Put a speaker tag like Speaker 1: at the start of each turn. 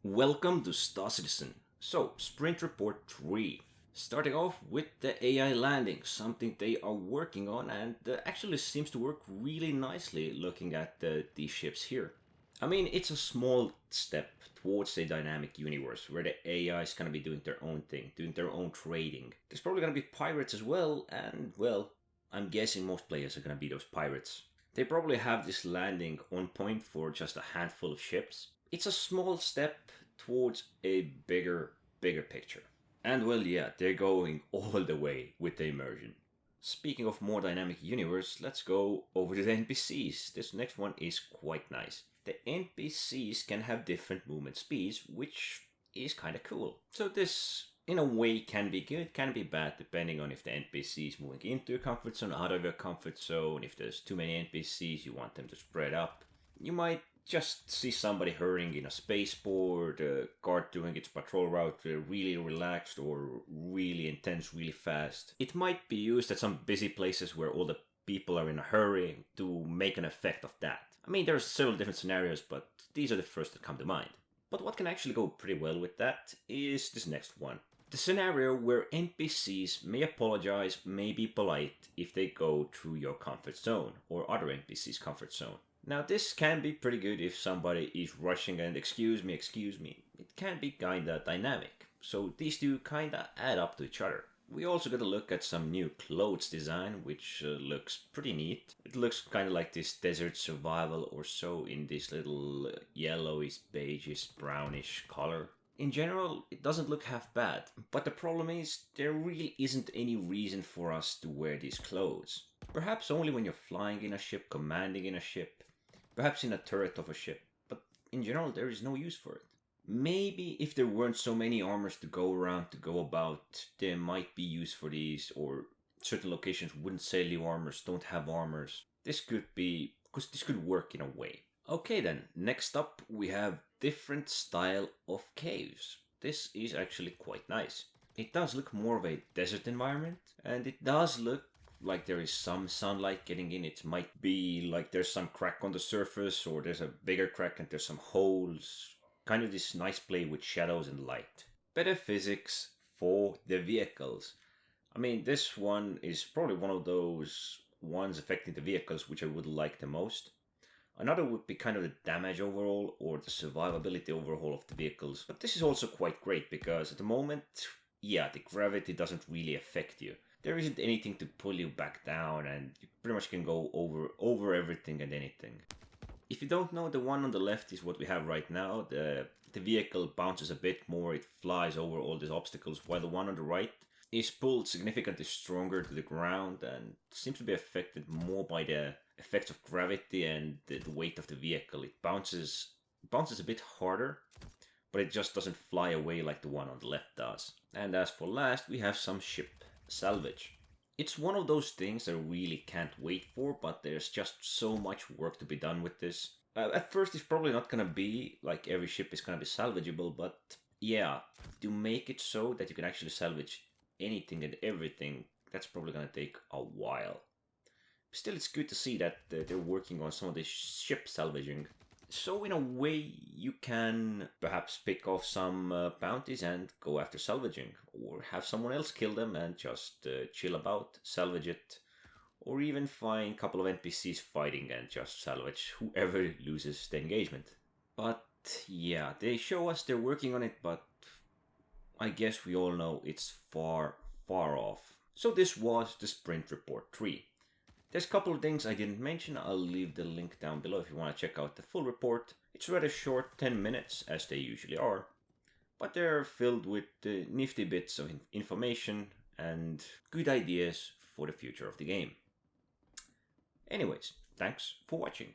Speaker 1: Welcome to Star Citizen. So, Sprint Report 3. Starting off with the AI landing, something they are working on and actually seems to work really nicely looking at these ships here. I mean, it's a small step towards a dynamic universe where the AI is going to be doing their own thing, doing their own trading. There's probably going to be pirates as well, and well, I'm guessing most players are going to be those pirates. They probably have this landing on point for just a handful of ships. It's a small step towards a bigger picture. And well, yeah, they're going all the way with the immersion. Speaking of more dynamic universe, let's go over to the NPCs. This next one is quite nice. The NPCs can have different movement speeds, which is kind of cool. So this, in a way, can be good, can be bad, depending on if the NPC is moving into your comfort zone, out of your comfort zone. If there's too many NPCs, you want them to spread up. You might just see somebody hurrying in a spaceport, a guard doing its patrol route really relaxed or really intense, really fast. It might be used at some busy places where all the people are in a hurry to make an effect of that. I mean, there's several different scenarios, but these are the first that come to mind. But what can actually go pretty well with that is this next one. The scenario where NPCs may apologize, may be polite if they go through your comfort zone or other NPCs' comfort zone. Now this can be pretty good if somebody is rushing and excuse me. It can be kinda dynamic. So these two kinda add up to each other. We also got to look at some new clothes design, which looks pretty neat. It looks kind of like this desert survival or so in this little yellowish, beigeish, brownish color. In general, it doesn't look half bad, but the problem is there really isn't any reason for us to wear these clothes. Perhaps only when you're flying in a ship, commanding in a ship, perhaps in a turret of a ship, but in general there is no use for it. Maybe if there weren't so many armors to go around, to go about, there might be use for these, or certain locations wouldn't sell you armors, don't have armors. This could be, because this could work in a way. Okay then, next up we have different style of caves. This is actually quite nice. It does look more of a desert environment, and it does look like there is some sunlight getting in. It might be like there's some crack on the surface, or there's a bigger crack and there's some holes. Kind of this nice play with shadows and light. Better physics for the vehicles. I mean, this one is probably one of those ones affecting the vehicles which I would like the most. Another would be kind of the damage overall or the survivability overall of the vehicles. But this is also quite great because at the moment, yeah, the gravity doesn't really affect you. There isn't anything to pull you back down and you pretty much can go over everything and anything. If you don't know, the one on the left is what we have right now. The vehicle bounces a bit more, it flies over all these obstacles, while the one on the right is pulled significantly stronger to the ground and seems to be affected more by the effects of gravity and the weight of the vehicle. It bounces a bit harder, but it just doesn't fly away like the one on the left does. And as for last, we have some ship salvage. It's one of those things I really can't wait for, but there's just so much work to be done with this. At first, it's probably not gonna be like every ship is gonna be salvageable, but yeah, to make it so that you can actually salvage anything and everything, that's probably gonna take a while. Still, it's good to see that they're working on some of this ship salvaging. So in a way, you can perhaps pick off some bounties and go after salvaging, or have someone else kill them and just chill about, salvage it, or even find a couple of NPCs fighting and just salvage whoever loses the engagement. But yeah, they show us they're working on it, but I guess we all know it's far off. So this was the Sprint Report 3. There's a couple of things I didn't mention. I'll leave the link down below if you want to check out the full report. It's rather short, 10 minutes, as they usually are. But they're filled with nifty bits of information and good ideas for the future of the game. Anyways, thanks for watching.